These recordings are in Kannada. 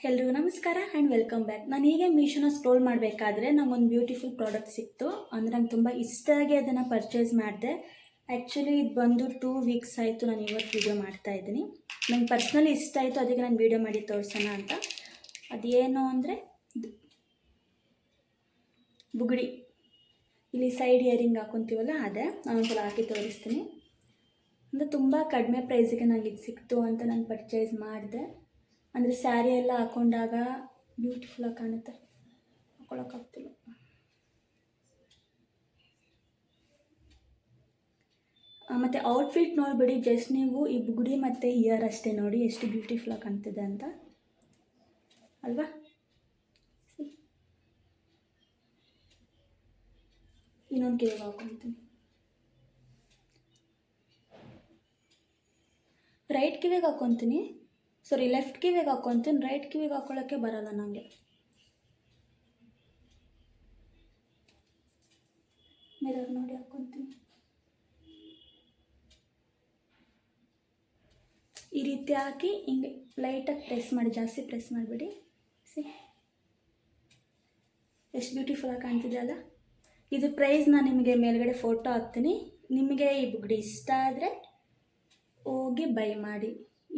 ಎಲ್ರಿಗೂ ನಮಸ್ಕಾರ ಆ್ಯಂಡ್ ವೆಲ್ಕಮ್ ಬ್ಯಾಕ್. ನಾನು ಹೀಗೆ ಮೀಶೋನ ಸ್ಕ್ರೋಲ್ ಮಾಡಬೇಕಾದ್ರೆ ನಂಗೊಂದು ಬ್ಯೂಟಿಫುಲ್ ಪ್ರಾಡಕ್ಟ್ ಸಿಕ್ತು. ಅಂದರೆ ನಂಗೆ ತುಂಬ ಇಷ್ಟ ಆಗಿ ಅದನ್ನು ಪರ್ಚೇಸ್ ಮಾಡಿದೆ. ಆ್ಯಕ್ಚುಲಿ ಇದು ಬಂದು 2 ವೀಕ್ಸ್ ಆಯಿತು ನಾನು ಇವತ್ತು ವೀಡಿಯೋ ಮಾಡ್ತಾಯಿದ್ದೀನಿ. ನಂಗೆ ಪರ್ಸ್ನಲಿ ಇಷ್ಟ ಆಯಿತು, ಅದಕ್ಕೆ ನಾನು ವೀಡಿಯೋ ಮಾಡಿ ತೋರಿಸೋಣ ಅಂತ. ಅದೇನು ಅಂದರೆ ಬುಗುಡಿ, ಇಲ್ಲಿ ಸೈಡ್ ಇಯರಿಂಗ್ ಹಾಕೊತೀವಲ್ಲ ಅದೇ. ನಾನೊಂದ್ಸಲ ಹಾಕಿ ತೋರಿಸ್ತೀನಿ. ಅಂದರೆ ತುಂಬ ಕಡಿಮೆ ಪ್ರೈಸಿಗೆ ನನಗೆ ಇದು ಸಿಕ್ತು ಅಂತ ನಾನು ಪರ್ಚೇಸ್ ಮಾಡಿದೆ. ಅಂದರೆ ಸ್ಯಾರಿ ಎಲ್ಲ ಹಾಕೊಂಡಾಗ ಬ್ಯೂಟಿಫುಲ್ಲಾಗಿ ಕಾಣುತ್ತೆ. ಹಾಕೊಳ್ಳೋಕ್ಕಾಗ್ತಿಲ್ಲ. ಮತ್ತು ಔಟ್ಫಿಟ್ ನೋಡಿಬಿಡಿ, ಜಸ್ಟ್ ನೀವು ಈ ಬುಗುಡಿ ಮತ್ತು ಇಯರ್ ಅಷ್ಟೇ ನೋಡಿ ಎಷ್ಟು ಬ್ಯೂಟಿಫುಲ್ಲಾಗಿ ಕಾಣ್ತಿದೆ ಅಂತ ಅಲ್ವಾ. ಇನ್ನೊಂದು ಕಿವಿಗೆ ಹಾಕೊತೀನಿ. ರೈಟ್ ಕಿವಿಗೆ ಹಾಕೊತೀನಿ, ಸಾರಿ ಲೆಫ್ಟ್ ಕಿವಿಗೆ ಹಾಕೊತೀನಿ. ರೈಟ್ ಕಿವಿಗೆ ಹಾಕೊಳ್ಳೋಕ್ಕೆ ಬರಲ್ಲ ನನಗೆ. ಮಿರರ್ ನೋಡಿ ಹಾಕೊತೀನಿ. ಈ ರೀತಿ ಹಾಕಿ ಹಿಂಗೆ ಲೈಟಾಗಿ ಪ್ರೆಸ್ ಮಾಡಿ, ಜಾಸ್ತಿ ಪ್ರೆಸ್ ಮಾಡಿಬಿಡಿ. ಎಷ್ಟು ಬ್ಯೂಟಿಫುಲ್ಲಾಗಿ ಕಾಣ್ತಿದೆ ಅಲ್ಲ. ಇದು ಪ್ರೈಸ್ ನಾನು ನಿಮಗೆ ಮೇಲ್ಗಡೆ ಫೋಟೋ ಹಾಕ್ತೀನಿ. ನಿಮಗೆ ಈ ಬುಗುಡಿ ಇಷ್ಟ ಆದರೆ ಹೋಗಿ ಬೈ ಮಾಡಿ.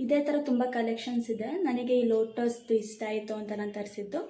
ಇದೇ ಥರ ತುಂಬ ಕಲೆಕ್ಷನ್ಸ್ ಇದೆ. ನನಗೆ ಈ ಲೋಟಸ್ದು ಇಷ್ಟ ಆಯಿತು ಅಂತ ನಾನು ತರಿಸಿದ್ದು.